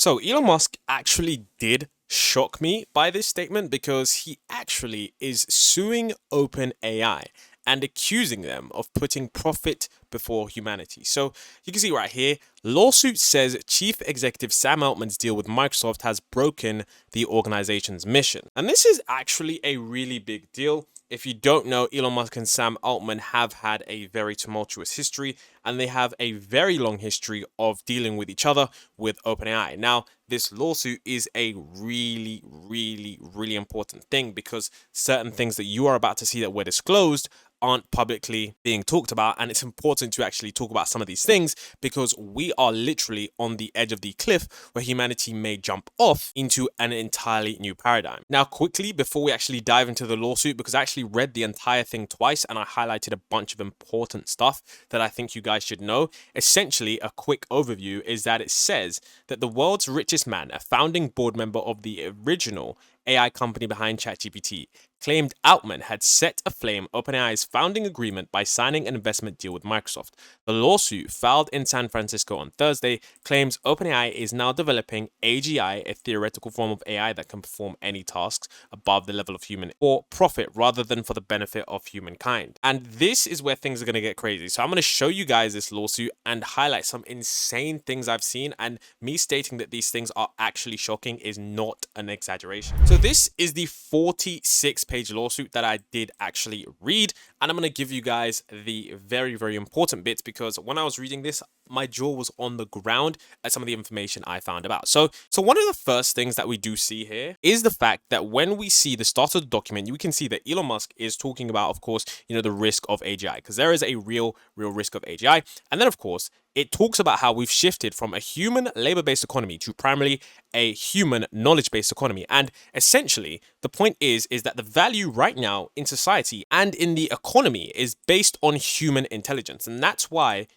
So Elon Musk actually did shock me by this statement because he actually is suing OpenAI and accusing them of putting profit before humanity. So you can see right here, lawsuit says Chief Executive Sam Altman's deal with Microsoft has broken the organization's mission. And this is actually a really big deal. If you don't know, Elon Musk and Sam Altman have had a very tumultuous history, and they have a very long history of dealing with each other with OpenAI. Now, this lawsuit is a really important thing because certain things that you are about to see that were disclosed aren't publicly being talked about, and it's important to actually talk about some of these things because we are literally on the edge of the cliff where humanity may jump off into an entirely new paradigm. Now, quickly, before we actually dive into the lawsuit, because I actually read the entire thing twice and I highlighted a bunch of important stuff that I think you guys should know. Essentially, a quick overview is that it says that the world's richest man, a founding board member of the original AI company behind ChatGPT, claimed Altman had set aflame OpenAI's founding agreement by signing an investment deal with Microsoft. The lawsuit, filed in San Francisco on Thursday, claims OpenAI is now developing AGI, a theoretical form of AI that can perform any tasks above the level of human for profit rather than for the benefit of humankind. And this is where things are going to get crazy. So I'm going to show you guys this lawsuit and highlight some insane things I've seen, and me stating that these things are actually shocking is not an exaggeration. So this is the 46-page lawsuit that I did actually read, and I'm going to give you guys the very important bits because when I was reading this, my jaw was on the ground at some of the information I found about. So one of the first things that we do see here is the fact that when we see the start of the document, you can see that Elon Musk is talking about, of course, the risk of AGI, because there is a real risk of AGI. And then, of course, it talks about how we've shifted from a human labor-based economy to primarily a human knowledge-based economy. And essentially, the point is that the value right now in society and in the economy is based on human intelligence. And that's why,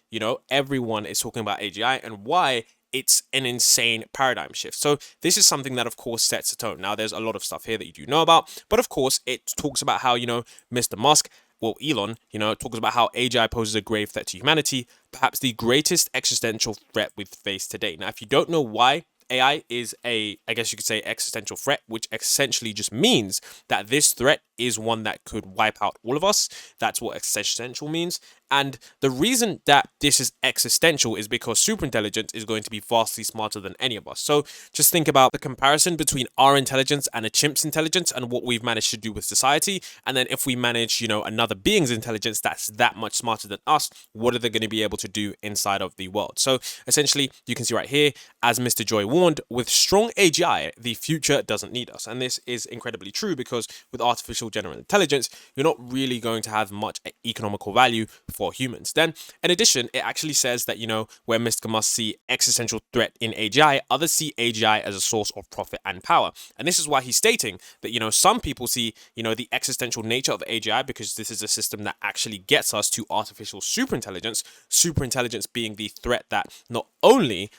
everyone is talking about AGI and why it's an insane paradigm shift. So this is something that, of course, sets the tone. Now, there's a lot of stuff here that you do know about, but of course, it talks about how, Mr. Musk, Elon, talks about how AGI poses a grave threat to humanity, perhaps the greatest existential threat we've faced today. Now, if you don't know why AI is I guess you could say, existential threat, which essentially just means that this threat is one that could wipe out all of us. That's what existential means. And the reason that this is existential is because superintelligence is going to be vastly smarter than any of us. So just think about the comparison between our intelligence and a chimp's intelligence and what we've managed to do with society. And then if we manage, another being's intelligence that's that much smarter than us, what are they going to be able to do inside of the world? So essentially, you can see right here, as Mr. Joy warned, with strong AGI, the future doesn't need us. And this is incredibly true because with artificial general intelligence, you're not really going to have much economical value for humans. Then, in addition, it actually says that, where Mr. Musk see existential threat in AGI, others see AGI as a source of profit and power. And this is why he's stating that, some people see, the existential nature of AGI because this is a system that actually gets us to artificial superintelligence being the threat that not only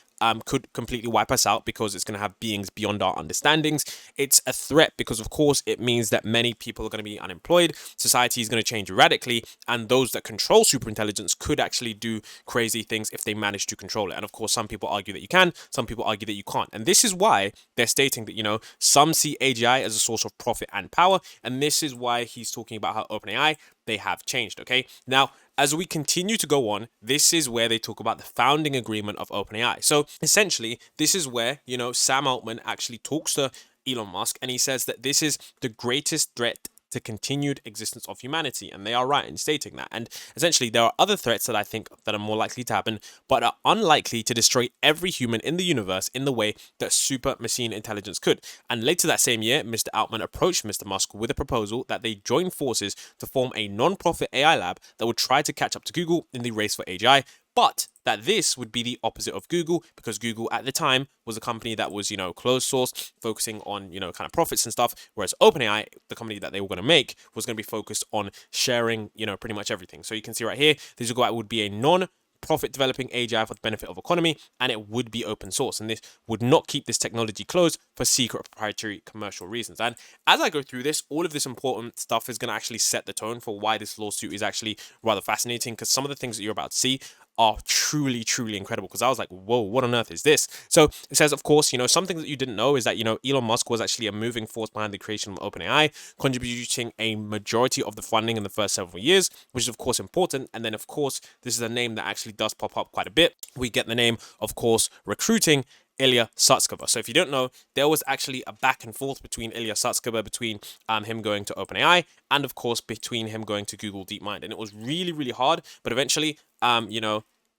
could completely wipe us out because it's going to have beings beyond our understandings. It's a threat because, of course, it means that many people are going to be unemployed, society is going to change radically, and those that control superintelligence could actually do crazy things if they manage to control it. And of course, some people argue that you can, some people argue that you can't. And this is why they're stating that, some see AGI as a source of profit and power, and this is why he's talking about how OpenAI, they have changed, okay? Now, as we continue to go on, this is where they talk about the founding agreement of OpenAI. So essentially, this is where, Sam Altman actually talks to Elon Musk and he says that this is the greatest threat to continued existence of humanity, and they are right in stating that. And essentially, there are other threats that I think that are more likely to happen, but are unlikely to destroy every human in the universe in the way that super machine intelligence could. And later that same year, Mr. Altman approached Mr. Musk with a proposal that they join forces to form a non-profit AI lab that would try to catch up to Google in the race for AGI, but that this would be the opposite of Google because Google at the time was a company that was, closed source, focusing on, kind of profits and stuff, whereas OpenAI, the company that they were going to make, was going to be focused on sharing, pretty much everything. So you can see right here, this would be a non-profit developing AGI for the benefit of economy, and it would be open source, and this would not keep this technology closed for secret proprietary commercial reasons. And as I go through this, all of this important stuff is going to actually set the tone for why this lawsuit is actually rather fascinating, because some of the things that you're about to see are truly, truly incredible, because I was like, whoa, what on earth is this? So it says, of course, something that you didn't know is that, Elon Musk was actually a moving force behind the creation of OpenAI, contributing a majority of the funding in the first several years, which is, of course, important. And then, of course, this is a name that actually does pop up quite a bit. We get the name, of course, recruiting Ilya Sutskever. So if you don't know, there was actually a back and forth between Ilya Sutskever, between him going to OpenAI, and of course between him going to Google DeepMind. And it was really, really hard, but eventually,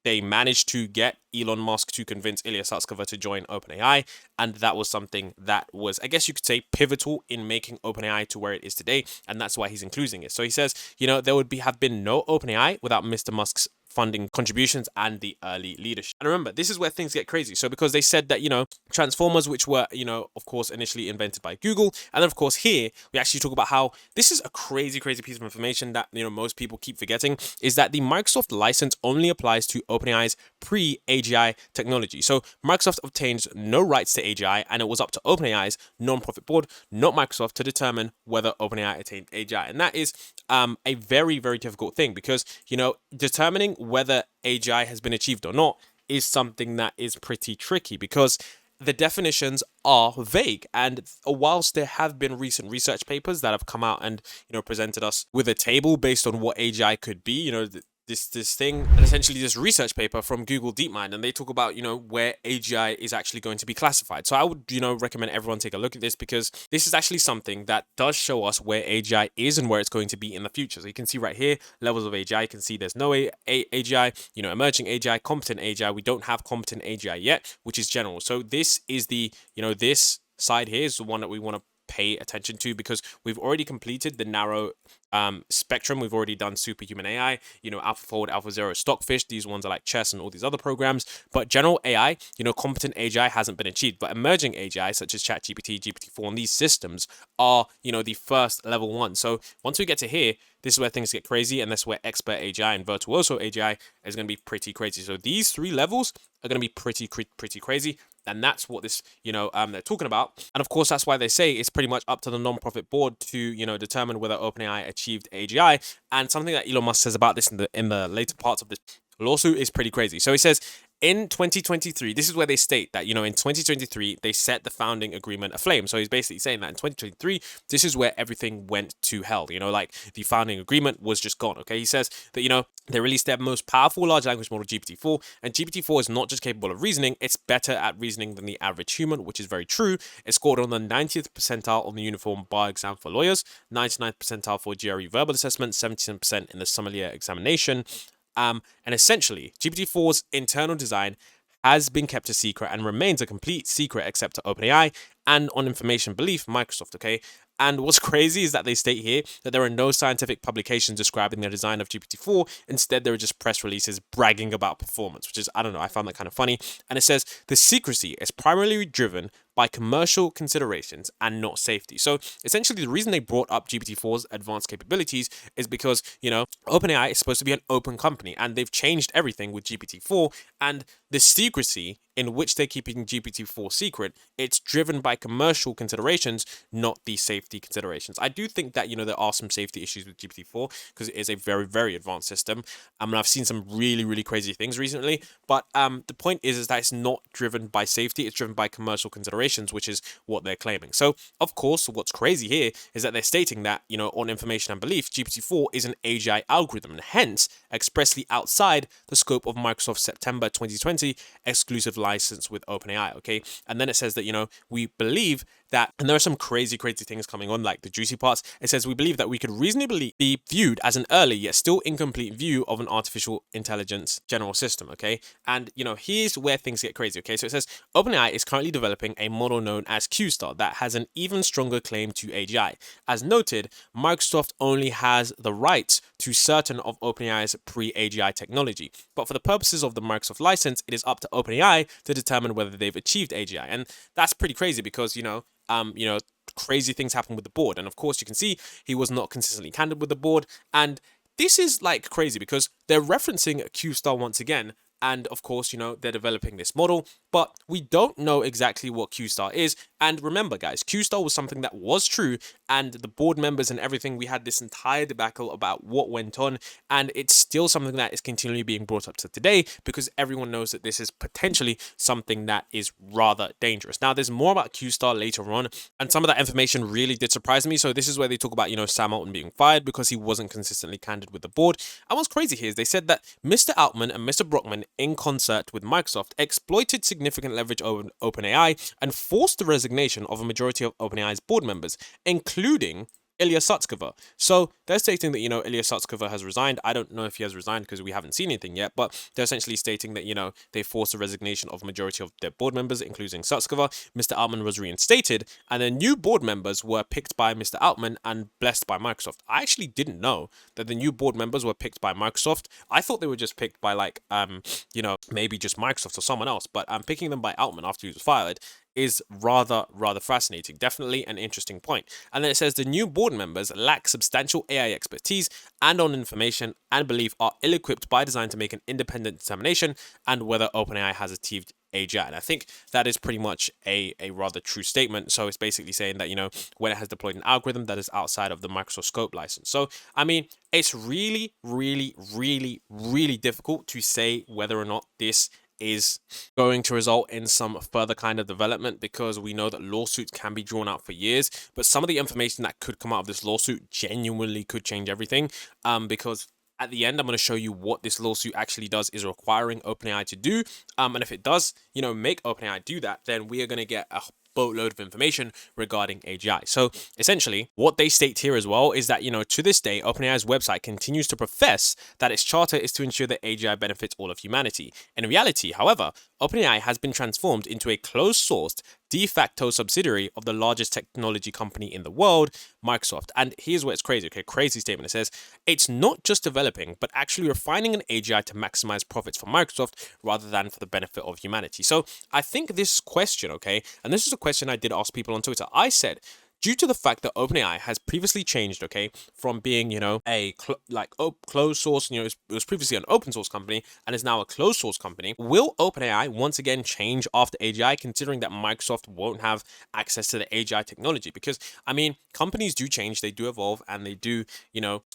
they managed to get Elon Musk to convince Ilya Sutskever to join OpenAI, and that was something that was, I guess you could say, pivotal in making OpenAI to where it is today, and that's why he's including it. So he says, there would have been no OpenAI without Mr. Musk's funding contributions and the early leadership. And remember, this is where things get crazy. So because they said that, Transformers, which were, of course, initially invented by Google. And then, of course, here we actually talk about how this is a crazy, crazy piece of information that, most people keep forgetting, is that the Microsoft license only applies to OpenAI's pre-AGI technology. So Microsoft obtains no rights to AGI, and it was up to OpenAI's non-profit board, not Microsoft, to determine whether OpenAI attained AGI. And that is a very, very difficult thing, because, determining whether AGI has been achieved or not is something that is pretty tricky, because the definitions are vague. And whilst there have been recent research papers that have come out and, presented us with a table based on what AGI could be, this thing, and essentially this research paper from Google DeepMind, and they talk about, where AGI is actually going to be classified. So I would, recommend everyone take a look at this, because this is actually something that does show us where AGI is and where it's going to be in the future. So you can see right here, levels of AGI. You can see there's no AGI, emerging AGI, competent AGI. We don't have competent AGI yet, which is general. So this is the, this side here is the one that we want to pay attention to, because we've already completed the narrow spectrum. We've already done superhuman AI, AlphaFold, AlphaZero, Stockfish. These ones are like chess and all these other programs. But general AI, competent AGI hasn't been achieved. But emerging AGI, such as ChatGPT, GPT-4, and these systems are, the first level one. So once we get to here, this is where things get crazy, and that's where expert AGI and virtuoso AGI is going to be pretty crazy. So these three levels are going to be pretty crazy. And that's what this, they're talking about. And of course, that's why they say it's pretty much up to the non-profit board to, determine whether OpenAI achieved AGI. And something that Elon Musk says about this in the later parts of this lawsuit is pretty crazy. So he says, in 2023, this is where they state that, in 2023, they set the founding agreement aflame. So he's basically saying that in 2023, this is where everything went to hell. Like the founding agreement was just gone. Okay. He says that, they released their most powerful large language model, GPT-4, and GPT-4 is not just capable of reasoning, it's better at reasoning than the average human, which is very true. It scored on the 90th percentile on the uniform bar exam for lawyers, 99th percentile for GRE verbal assessment, 77% in the sommelier examination. And essentially, GPT-4's internal design has been kept a secret and remains a complete secret except to OpenAI and, on information belief, Microsoft, okay? And what's crazy is that they state here that there are no scientific publications describing the design of GPT-4. Instead, there are just press releases bragging about performance, which is, I don't know, I found that kind of funny. And it says the secrecy is primarily driven by commercial considerations and not safety. So essentially, the reason they brought up GPT-4's advanced capabilities is because, OpenAI is supposed to be an open company, and they've changed everything with GPT-4. And the secrecy in which they're keeping GPT-4 secret, it's driven by commercial considerations, not the safety considerations. I do think that, there are some safety issues with GPT-4 because it is a very, very advanced system. And I've seen some really, really crazy things recently. But the point is that it's not driven by safety. It's driven by commercial considerations, which is what they're claiming. So, of course, what's crazy here is that they're stating that, on information and belief, GPT-4 is an AGI algorithm and hence expressly outside the scope of Microsoft's September 2020 exclusive license with OpenAI, okay? And then it says that, we believe that, and there are some crazy things coming on, like the juicy parts. It says we believe that we could reasonably be viewed as an early yet still incomplete view of an artificial intelligence general system, okay? And, here's where things get crazy, okay? So it says OpenAI is currently developing a model known as QSTAR that has an even stronger claim to AGI. As noted, Microsoft only has the rights to certain of OpenAI's pre-AGI technology. But for the purposes of the Microsoft license, it is up to OpenAI to determine whether they've achieved AGI. And that's pretty crazy because, crazy things happen with the board. And of course, you can see he was not consistently candid with the board. And this is like crazy because they're referencing QSTAR once again, And of course, they're developing this model, but we don't know exactly what QSTAR is. And remember, guys, QSTAR was something that was true, and the board members and everything, we had this entire debacle about what went on, and it's still something that is continually being brought up to today because everyone knows that this is potentially something that is rather dangerous. Now, there's more about QSTAR later on, and some of that information really did surprise me. So this is where they talk about, Sam Altman being fired because he wasn't consistently candid with the board. And what's crazy here is they said that Mr. Altman and Mr. Brockman, in concert with Microsoft, exploited significant leverage over OpenAI and forced the resignation of a majority of OpenAI's board members, including Ilya Sutskever. So they're stating that, Ilya Sutskever has resigned. I don't know if he has resigned because we haven't seen anything yet, but they're essentially stating that, they forced the resignation of a majority of their board members, including Sutskever. Mr. Altman was reinstated, and then new board members were picked by Mr. Altman and blessed by Microsoft. I actually didn't know that the new board members were picked by Microsoft. I thought they were just picked by maybe just Microsoft or someone else, but picking them by Altman after he was fired is rather fascinating. Definitely an interesting point. And then it says the new board members lack substantial AI expertise and on information and belief are ill-equipped by design to make an independent determination and whether OpenAI has achieved AGI. And I think that is pretty much a rather true statement. So it's basically saying that, when it has deployed an algorithm that is outside of the Microsoft scope license. So, I mean, it's really, really, really, really difficult to say whether or not this is going to result in some further kind of development because we know that lawsuits can be drawn out for years, but some of the information that could come out of this lawsuit genuinely could change everything, because at the end, I'm going to show you what this lawsuit actually does is requiring OpenAI to do. And if it does, make OpenAI do that, then we are going to get a boatload of information regarding AGI. So essentially, what they state here as well is that, to this day, OpenAI's website continues to profess that its charter is to ensure that AGI benefits all of humanity. In reality, however, OpenAI has been transformed into a closed-sourced, de facto subsidiary of the largest technology company in the world, Microsoft. And here's where it's crazy, okay? Crazy statement. It says, it's not just developing, but actually refining an AGI to maximize profits for Microsoft rather than for the benefit of humanity. So I think this question, okay, and this is a question I did ask people on Twitter. I said, due to the fact that OpenAI has previously changed, okay, from being, a closed source, it was previously an open source company and is now a closed source company, will OpenAI once again change after AGI, considering that Microsoft won't have access to the AGI technology? Because, I mean, companies do change, they do evolve, and they do,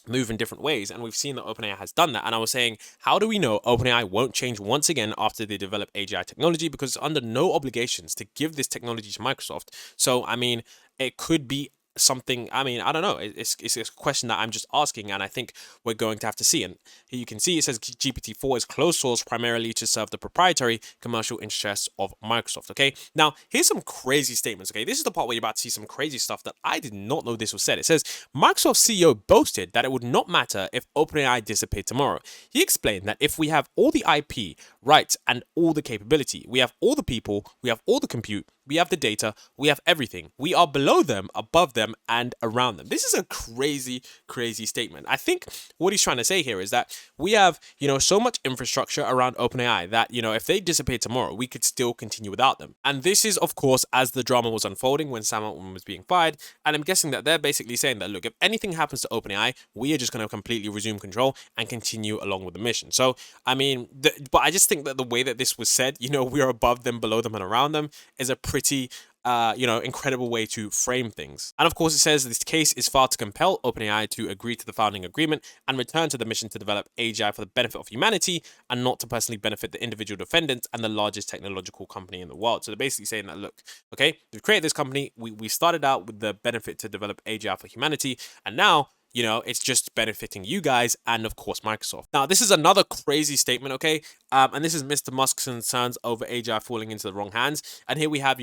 move in different ways, and we've seen that OpenAI has done that. And I was saying, how do we know OpenAI won't change once again after they develop AGI technology? Because it's under no obligations to give this technology to Microsoft. So, I mean, it could be something, I mean, I don't know. It's a question that I'm just asking, and I think we're going to have to see. And here you can see it says GPT-4 is closed source primarily to serve the proprietary commercial interests of Microsoft. Okay, now here's some crazy statements. Okay, this is the part where you're about to see some crazy stuff that I did not know this was said. It says Microsoft CEO boasted that it would not matter if OpenAI disappeared tomorrow. He explained that if we have all the IP rights and all the capability, we have all the people, we have all the compute, we have the data, we have everything. We are below them, above them, and around them. This is a crazy, crazy statement. I think what he's trying to say here is that we have, so much infrastructure around OpenAI that, if they disappear tomorrow, we could still continue without them. And this is, of course, as the drama was unfolding when Sam Altman was being fired. And I'm guessing that they're basically saying that, look, if anything happens to OpenAI, we are just going to completely resume control and continue along with the mission. So, I mean, but I just think that the way that this was said, we are above them, below them, and around them is a pretty incredible way to frame things. And of course, it says this case is filed to compel OpenAI to agree to the founding agreement and return to the mission to develop AGI for the benefit of humanity and not to personally benefit the individual defendants and the largest technological company in the world. So they're basically saying that, look, okay, we've created this company. We started out with the benefit to develop AGI for humanity, and now it's just benefiting you guys and, of course, Microsoft. Now, this is another crazy statement, okay? And this is Mr. Musk's concerns over AGI falling into the wrong hands. And here we have,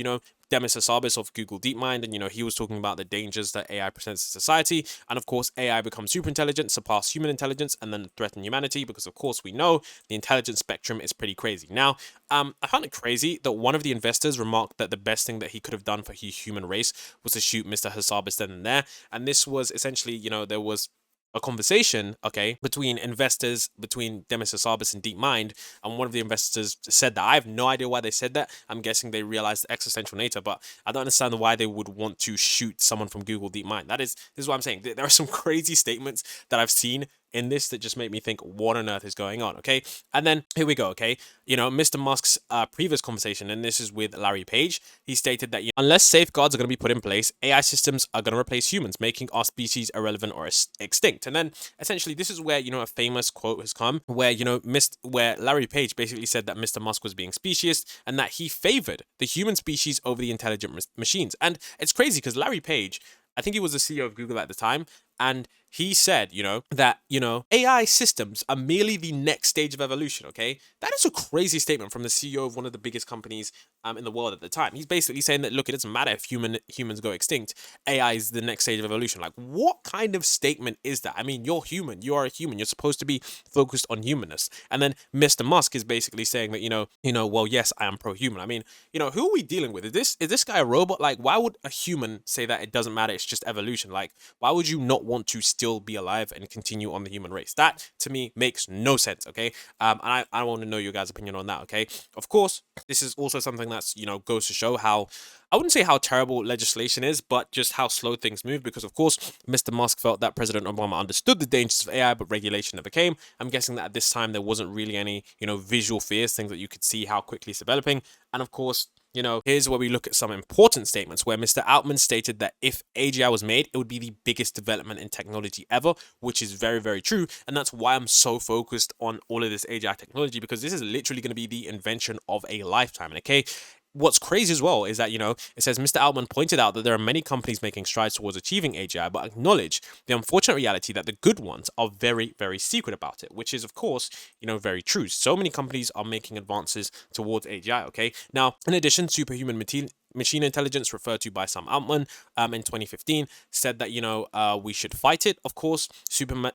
Demis Hassabis of Google DeepMind, and he was talking about the dangers that AI presents to society, and of course AI becomes super intelligent, surpass human intelligence, and then threaten humanity, because of course we know the intelligence spectrum is pretty crazy. Now, I found it crazy that one of the investors remarked that the best thing that he could have done for the human race was to shoot Mr. Hassabis then and there, and this was essentially, there was a conversation, okay, between investors, between Demis Hassabis and DeepMind, and one of the investors said that. I have no idea why they said that. I'm guessing they realized the existential nature, but I don't understand why they would want to shoot someone from Google DeepMind. This is what I'm saying. There are some crazy statements that I've seen in this that just make me think, what on earth is going on? Okay. And then here we go. Okay. Mr. Musk's previous conversation, and this is with Larry Page, he stated that unless safeguards are going to be put in place, AI systems are going to replace humans, making our species irrelevant or extinct. And then essentially, this is where, a famous quote has come where, where Larry Page basically said that Mr. Musk was being speciest and that he favored the human species over the intelligent machines. And it's crazy because Larry Page, I think he was the CEO of Google at the time, and he said, that, AI systems are merely the next stage of evolution, okay? That is a crazy statement from the CEO of one of the biggest companies in the world at the time. He's basically saying that, look, it doesn't matter if humans go extinct. AI is the next stage of evolution. Like, what kind of statement is that? I mean, you're human. You are a human. You're supposed to be focused on humanness. And then Mr. Musk is basically saying that, well, yes, I am pro-human. I mean, who are we dealing with? Is this guy a robot? Like, why would a human say that it doesn't matter? It's just evolution. Like, why would you not want to still be alive and continue on the human race? That to me makes no sense. Okay. And I want to know your guys' opinion on that. Okay. Of course, this is also something that's, goes to show how, I wouldn't say how terrible legislation is, but just how slow things move. Because of course, Mr. Musk felt that President Obama understood the dangers of AI, but regulation never came. I'm guessing that at this time there wasn't really any, visual fears, things that you could see how quickly it's developing. And of course, here's where we look at some important statements where Mr. Altman stated that if AGI was made, it would be the biggest development in technology ever, which is very, very true. And that's why I'm so focused on all of this AGI technology, because this is literally going to be the invention of a lifetime. And okay, what's crazy as well is that, it says Mr. Altman pointed out that there are many companies making strides towards achieving AGI, but acknowledge the unfortunate reality that the good ones are very, very secret about it, which is, of course, very true. So many companies are making advances towards AGI, okay? Now, in addition, superhuman machine intelligence, referred to by Sam Altman in 2015, said that, we should fight it. Of course,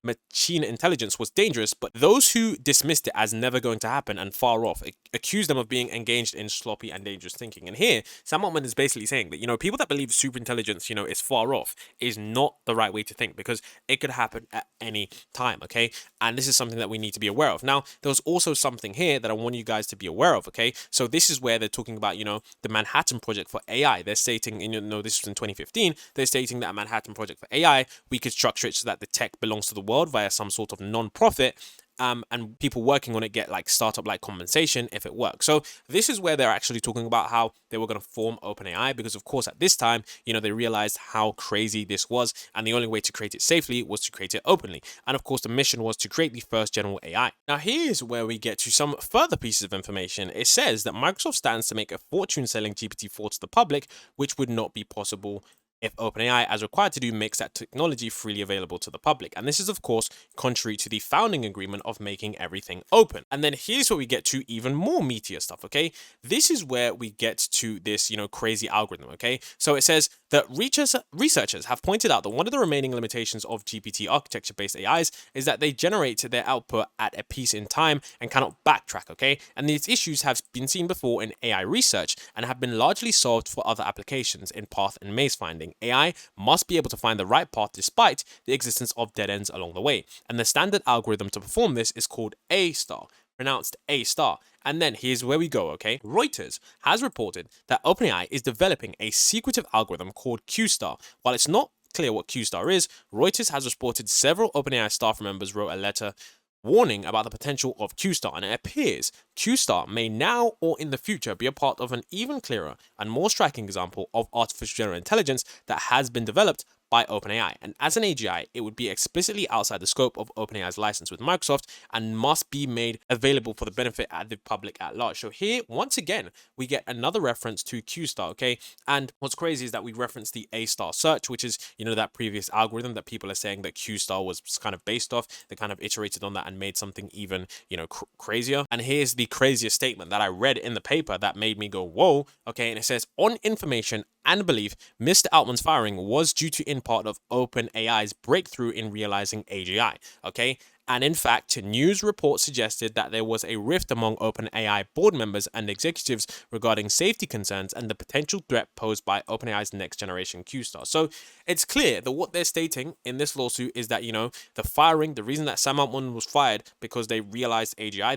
machine intelligence was dangerous, but those who dismissed it as never going to happen and far off accused them of being engaged in sloppy and dangerous thinking. And here, Sam Altman is basically saying that, people that believe super intelligence, is far off is not the right way to think, because it could happen at any time, okay? And this is something that we need to be aware of. Now, there's also something here that I want you guys to be aware of, okay? So this is where they're talking about, the Manhattan Project for AI. They're stating, this was in 2015, they're stating that a Manhattan Project for AI, we could structure it so that the tech belongs to the world via some sort of non-profit, and people working on it get like startup-like compensation if it works. So this is where they're actually talking about how they were going to form OpenAI, because of course at this time, they realized how crazy this was, and the only way to create it safely was to create it openly. And of course the mission was to create the first general AI. Now here's where we get to some further pieces of information. It says that Microsoft stands to make a fortune selling GPT-4 to the public, which would not be possible if OpenAI, as required to do, makes that technology freely available to the public. And this is, of course, contrary to the founding agreement of making everything open. And then here's where we get to even more meatier stuff, okay? This is where we get to this, crazy algorithm, okay? So it says that researchers have pointed out that one of the remaining limitations of GPT architecture-based AIs is that they generate their output at a piece in time and cannot backtrack, okay? And these issues have been seen before in AI research and have been largely solved for other applications in path and maze finding. AI must be able to find the right path despite the existence of dead ends along the way. And the standard algorithm to perform this is called A*, pronounced A*. And then here's where we go, okay? Reuters has reported that OpenAI is developing a secretive algorithm called QSTAR. While it's not clear what QSTAR is, Reuters has reported several OpenAI staff members wrote a letter warning about the potential of QSTAR, and it appears QSTAR may now or in the future be a part of an even clearer and more striking example of artificial general intelligence that has been developed by OpenAI. And as an AGI, it would be explicitly outside the scope of OpenAI's license with Microsoft and must be made available for the benefit of the public at large. So here, once again, we get another reference to QSTAR, okay? And what's crazy is that we reference the A* search, which is, that previous algorithm that people are saying that QSTAR was kind of based off. They kind of iterated on that and made something even, crazier. And here's the craziest statement that I read in the paper that made me go, whoa, okay? And it says, on information and belief, Mr. Altman's firing was due to in part of OpenAI's breakthrough in realizing AGI, okay? And in fact, news reports suggested that there was a rift among OpenAI board members and executives regarding safety concerns and the potential threat posed by OpenAI's next generation QSTAR. So it's clear that what they're stating in this lawsuit is that, the firing, the reason that Sam Altman was fired because they realized AGI,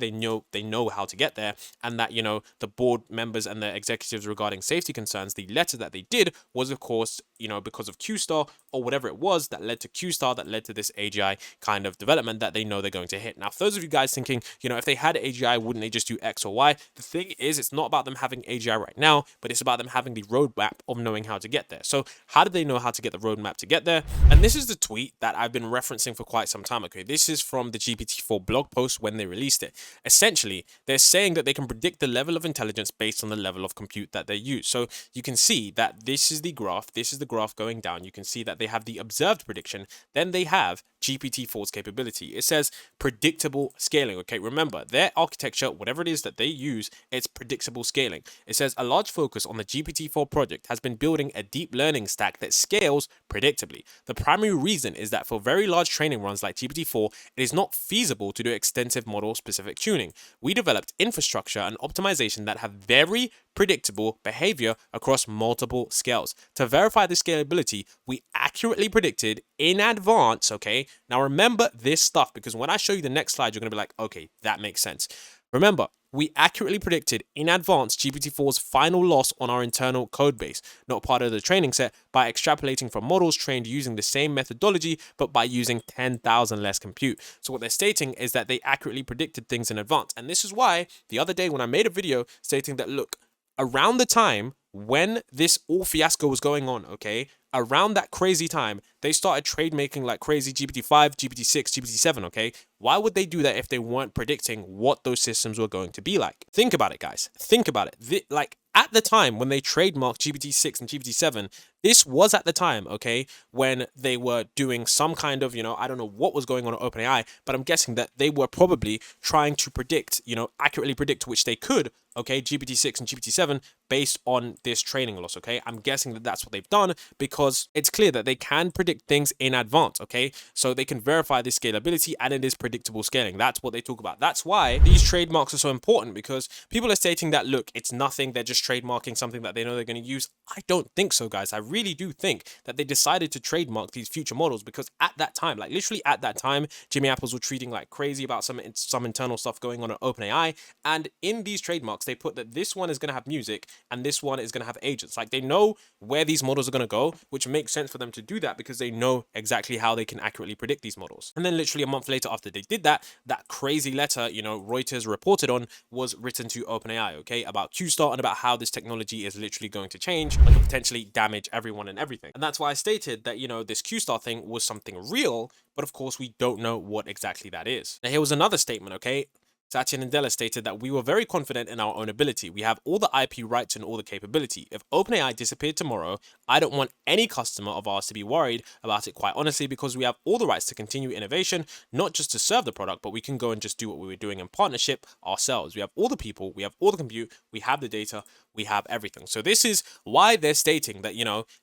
they know how to get there, and that, the board members and the executives regarding safety concerns, the letter that they did was, of course, because of QSTAR or whatever it was that led to QSTAR, that led to this AGI kind of development that they know they're going to hit. Now, for those of you guys thinking, if they had AGI, wouldn't they just do X or Y? The thing is, it's not about them having AGI right now, but it's about them having the roadmap of knowing how to get there. So how do they know how to get the roadmap to get there? And this is the tweet that I've been referencing for quite some time. Okay, this is from the GPT-4 blog post when they released it. Essentially, they're saying that they can predict the level of intelligence based on the level of compute that they use. So you can see that this is the graph. This is the graph going down. You can see that they have the observed prediction. Then they have GPT-4's capability. It says predictable scaling. Okay, remember their architecture, whatever it is that they use, it's predictable scaling. It says a large focus on the GPT-4 project has been building a deep learning stack that scales predictably. The primary reason is that for very large training runs like GPT-4, it is not feasible to do extensive model-specific tuning. We developed infrastructure and optimization that have very predictable behavior across multiple scales. To verify the scalability, we accurately predicted in advance, okay? Now remember this stuff, because when I show you the next slide, you're going to be like, okay, that makes sense. Remember, we accurately predicted in advance GPT-4's final loss on our internal code base, not part of the training set, by extrapolating from models trained using the same methodology, but by using 10,000 less compute. So what they're stating is that they accurately predicted things in advance. And this is why the other day when I made a video stating that, look, around the time when this all fiasco was going on, okay, around that crazy time, they started trade making like crazy GPT-5, GPT-6, GPT-7, okay? Why would they do that if they weren't predicting what those systems were going to be like? Think about it, guys. Think about it. Like at the time when they trademarked GPT-6 and GPT-7, this was at the time, okay, when they were doing some kind of, I don't know what was going on at OpenAI, but I'm guessing that they were probably trying to predict, accurately predict, which they could, okay, GPT-6 and GPT-7 based on this training loss, okay? I'm guessing that that's what they've done because it's clear that they can predict things in advance, okay? So they can verify the scalability and it is predictable scaling. That's what they talk about. That's why these trademarks are so important, because people are stating that, look, it's nothing. They're just trademarking something that they know they're going to use. I don't think so, guys. I really do think that they decided to trademark these future models because at that time, like literally at that time, Jimmy Apples were tweeting like crazy about some internal stuff going on at OpenAI. And in these trademarks, they put that this one is going to have music and this one is going to have agents. Like they know where these models are going to go, which makes sense for them to do that because they know exactly how they can accurately predict these models. And then literally a month later after they did that, that crazy letter, Reuters reported on was written to OpenAI, okay, about QSTAR and about how this technology is literally going to change and could potentially damage everyone and everything. And that's why I stated that, this QSTAR thing was something real, but of course we don't know what exactly that is. Now here was another statement, okay? Satya Nadella stated that we were very confident in our own ability. We have all the IP rights and all the capability. If OpenAI disappeared tomorrow, I don't want any customer of ours to be worried about it, quite honestly, because we have all the rights to continue innovation, not just to serve the product, but we can go and just do what we were doing in partnership ourselves. We have all the people, we have all the compute, we have the data, we have everything. So this is why they're stating that,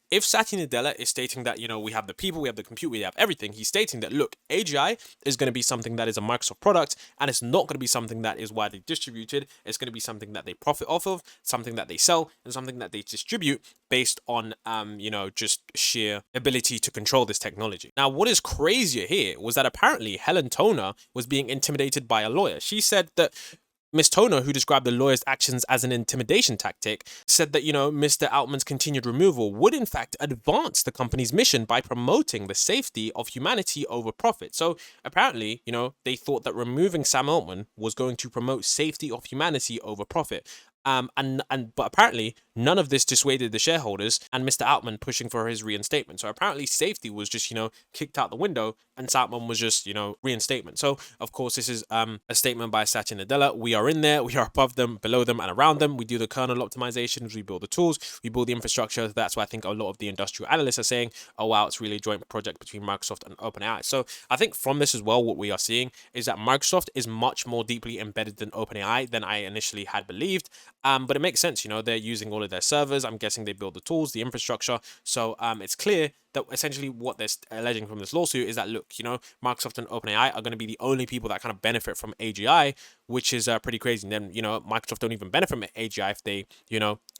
if Satya Nadella is stating that, we have the people, we have the compute, we have everything, he's stating that, look, AGI is going to be something that is a Microsoft product, and it's not going to be something that is widely distributed. It's going to be something that they profit off of, something that they sell, and something that they distribute based on, just sheer ability to control this technology. Now, what is crazier here was that apparently Helen Toner was being intimidated by a lawyer. She said that Ms. Toner, who described the lawyer's actions as an intimidation tactic, said that, Mr. Altman's continued removal would in fact advance the company's mission by promoting the safety of humanity over profit. So apparently, they thought that removing Sam Altman was going to promote safety of humanity over profit. But apparently none of this dissuaded the shareholders and Mr. Altman pushing for his reinstatement. So apparently safety was just, kicked out the window and Altman was just, reinstatement. So of course this is a statement by Satya Nadella. We are in there, we are above them, below them and around them. We do the kernel optimizations, we build the tools, we build the infrastructure. That's why I think a lot of the industrial analysts are saying, oh wow, it's really a joint project between Microsoft and OpenAI. So I think from this as well, what we are seeing is that Microsoft is much more deeply embedded than OpenAI than I initially had believed. But it makes sense, they're using all of their servers. I'm guessing they build the tools, the infrastructure. So it's clear that essentially what they're alleging from this lawsuit is that, look, Microsoft and OpenAI are going to be the only people that kind of benefit from AGI, which is pretty crazy. And then, Microsoft don't even benefit from AGI if they,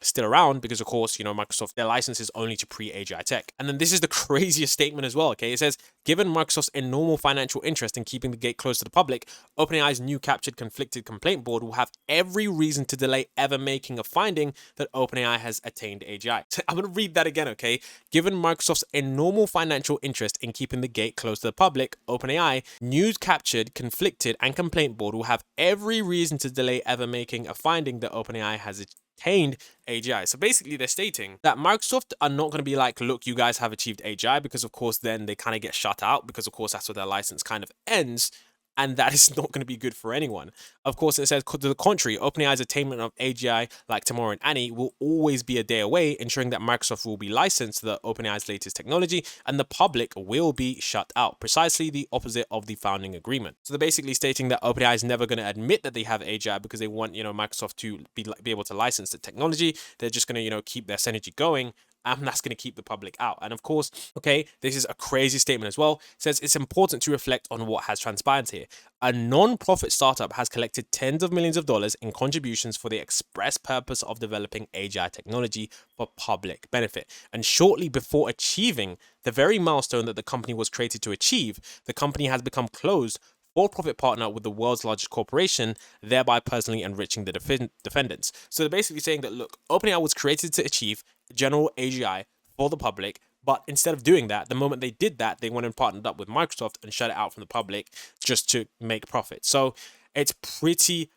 still around, because of course, Microsoft, their license is only to pre-AGI tech. And then this is the craziest statement as well, okay? It says, given Microsoft's enormous financial interest in keeping the gate closed to the public, OpenAI's new captured conflicted complaint board will have every reason to delay ever making a finding that OpenAI has attained AGI. I'm going to read that again, okay? Given Microsoft's normal financial interest in keeping the gate closed to the public, OpenAI, news captured, conflicted, and complaint board will have every reason to delay ever making a finding that OpenAI has attained AGI. So basically, they're stating that Microsoft are not going to be like, look, you guys have achieved AGI, because of course, then they kind of get shut out, because of course, that's where their license kind of ends. And that is not going to be good for anyone. Of course, it says, to the contrary, OpenAI's attainment of AGI, like Tomorrow and Annie, will always be a day away, ensuring that Microsoft will be licensed to the OpenAI's latest technology, and the public will be shut out. Precisely the opposite of the founding agreement. So they're basically stating that OpenAI is never going to admit that they have AGI because they want, Microsoft to be able to license the technology. They're just going to, keep their synergy going. And that's going to keep the public out. And of course, okay, this is a crazy statement as well. It says it's important to reflect on what has transpired here. A non-profit startup has collected tens of millions of dollars in contributions for the express purpose of developing AGI technology for public benefit. And shortly before achieving the very milestone that the company was created to achieve, the company has become closed for-profit partner with the world's largest corporation, thereby personally enriching the defendants. So they're basically saying that, look, OpenAI was created to achieve general AGI for the public, but instead of doing that, the moment they did that, they went and partnered up with Microsoft and shut it out from the public just to make profit. So it's pretty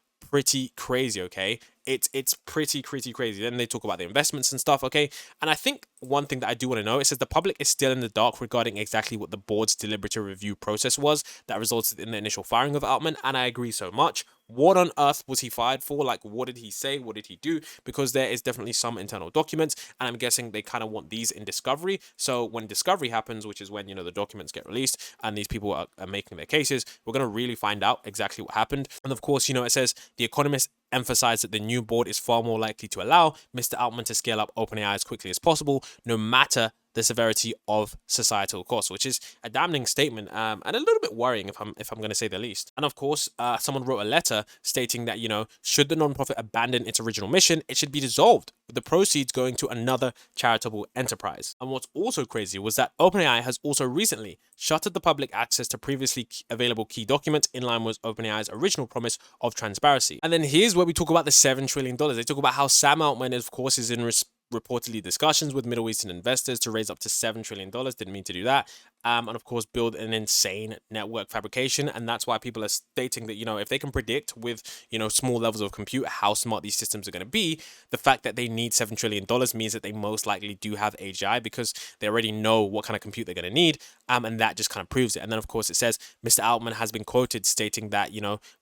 crazy, okay? It's pretty crazy. Then they talk about the investments and stuff, okay? And I think one thing that I do want to know, it says the public is still in the dark regarding exactly what the board's deliberative review process was that resulted in the initial firing of Altman, and I agree so much. What on earth was he fired for? Like, what did he say? What did he do? Because there is definitely some internal documents, and I'm guessing they kind of want these in discovery. So when discovery happens, which is when, the documents get released and these people are making their cases, we're going to really find out exactly what happened. And of course, it says the Economist emphasized that the new board is far more likely to allow Mr. Altman to scale up OpenAI as quickly as possible, no matter the severity of societal costs, which is a damning statement and a little bit worrying if I'm going to say the least. And of course, someone wrote a letter stating that, should the nonprofit abandon its original mission, it should be dissolved, with the proceeds going to another charitable enterprise. And what's also crazy was that OpenAI has also recently shuttered the public access to previously available key documents in line with OpenAI's original promise of transparency. And then here's where we talk about the $7 trillion. They talk about how Sam Altman, of course, is in reportedly discussions with Middle Eastern investors to raise up to $7 trillion. Didn't mean to do that. And of course, build an insane network fabrication. And that's why people are stating that, if they can predict with, small levels of compute how smart these systems are going to be, the fact that they need $7 trillion means that they most likely do have AGI because they already know what kind of compute they're going to need. And that just kind of proves it. And then, of course, it says Mr. Altman has been quoted stating that,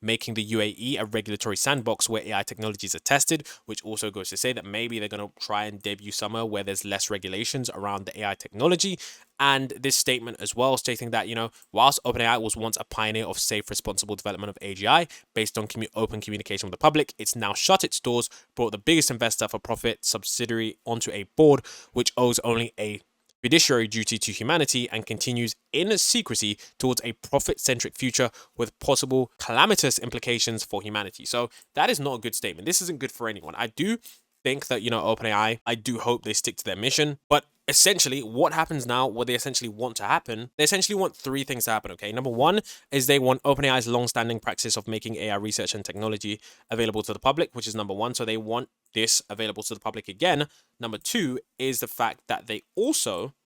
making the UAE a regulatory sandbox where AI technologies are tested, which also goes to say that maybe they're going to try and debut somewhere where there's less regulations around the AI technology. And this statement as well stating that, whilst OpenAI was once a pioneer of safe, responsible development of AGI based on open communication with the public, it's now shut its doors, brought the biggest investor for profit subsidiary onto a board which owes only a fiduciary duty to humanity and continues in secrecy towards a profit-centric future with possible calamitous implications for humanity. So that is not a good statement. This isn't good for anyone. I do think that, OpenAI, I do hope they stick to their mission, but essentially what happens now, what they essentially want to happen, they essentially want three things to happen, okay? Number one is they want OpenAI's long-standing practice of making AI research and technology available to the public, which is number one. So they want this available to the public again. Number two is the fact that they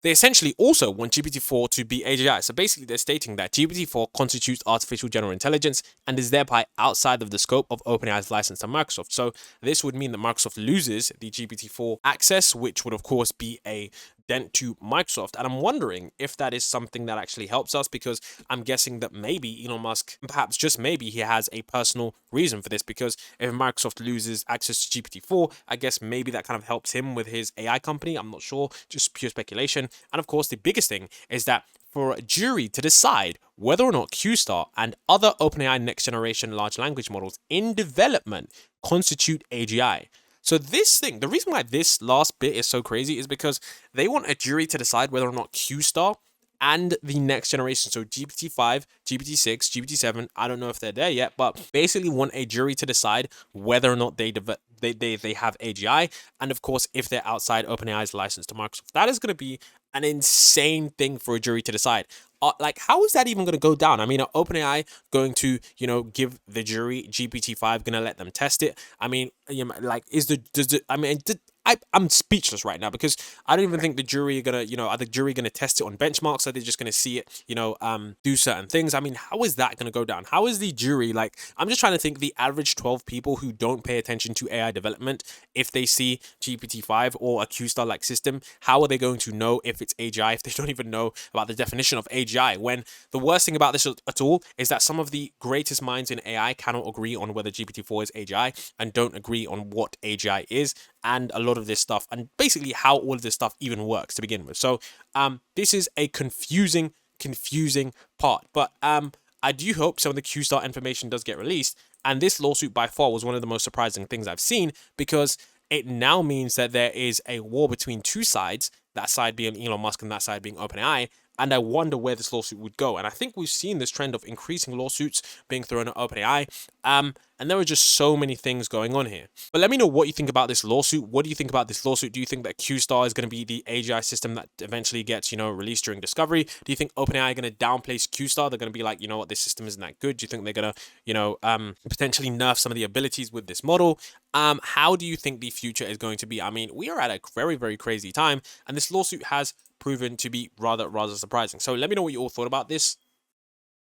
essentially also want GPT-4 to be AGI. So basically they're stating that GPT-4 constitutes artificial general intelligence and is thereby outside of the scope of OpenAI's license to Microsoft. So this would mean that Microsoft loses the GPT-4 access, which would of course be a dent to Microsoft. And I'm wondering if that is something that actually helps us, because I'm guessing that maybe Elon Musk, perhaps just maybe, he has a personal reason for this, because if Microsoft loses access to GPT-4, I guess maybe that kind of helps him with his AI company. I'm not sure, just pure speculation. And of course, the biggest thing is that for a jury to decide whether or not QSTAR and other OpenAI next generation large language models in development constitute AGI. So this thing, the reason why this last bit is so crazy is because they want a jury to decide whether or not QSTAR and the next generation, so GPT-5, GPT-6, GPT-7, I don't know if they're there yet, but basically want a jury to decide whether or not they have AGI, and of course, if they're outside OpenAI's license to Microsoft. That is going to be an insane thing for a jury to decide. Like, how is that even going to go down? I mean, are OpenAI going to, give the jury GPT-5, going to let them test it? I mean, like, I'm speechless right now because I don't even think the jury are gonna, are the jury gonna test it on benchmarks? Are they just gonna see it, do certain things? I mean, how is that gonna go down? How is the jury like? I'm just trying to think the average 12 people who don't pay attention to AI development, if they see GPT-5 or a QSTAR like system, how are they going to know if it's AGI if they don't even know about the definition of AGI? When the worst thing about this at all is that some of the greatest minds in AI cannot agree on whether GPT-4 is AGI and don't agree on what AGI is and a lot of this stuff and basically how all of this stuff even works to begin with. So this is a confusing part, but I do hope some of the QSTAR information does get released. And this lawsuit by far was one of the most surprising things I've seen, because it now means that there is a war between two sides, that side being Elon Musk and that side being OpenAI. And I wonder where this lawsuit would go. And I think we've seen this trend of increasing lawsuits being thrown at OpenAI. And there are just so many things going on here. But let me know what you think about this lawsuit. What do you think about this lawsuit? Do you think that QSTAR is going to be the AGI system that eventually gets, released during discovery? Do you think OpenAI are going to downplay QSTAR? They're going to be like, what, this system isn't that good? Do you think they're going to, potentially nerf some of the abilities with this model? How do you think the future is going to be? I mean, we are at a very, very crazy time, and this lawsuit has proven to be rather surprising. So let me know what you all thought about this.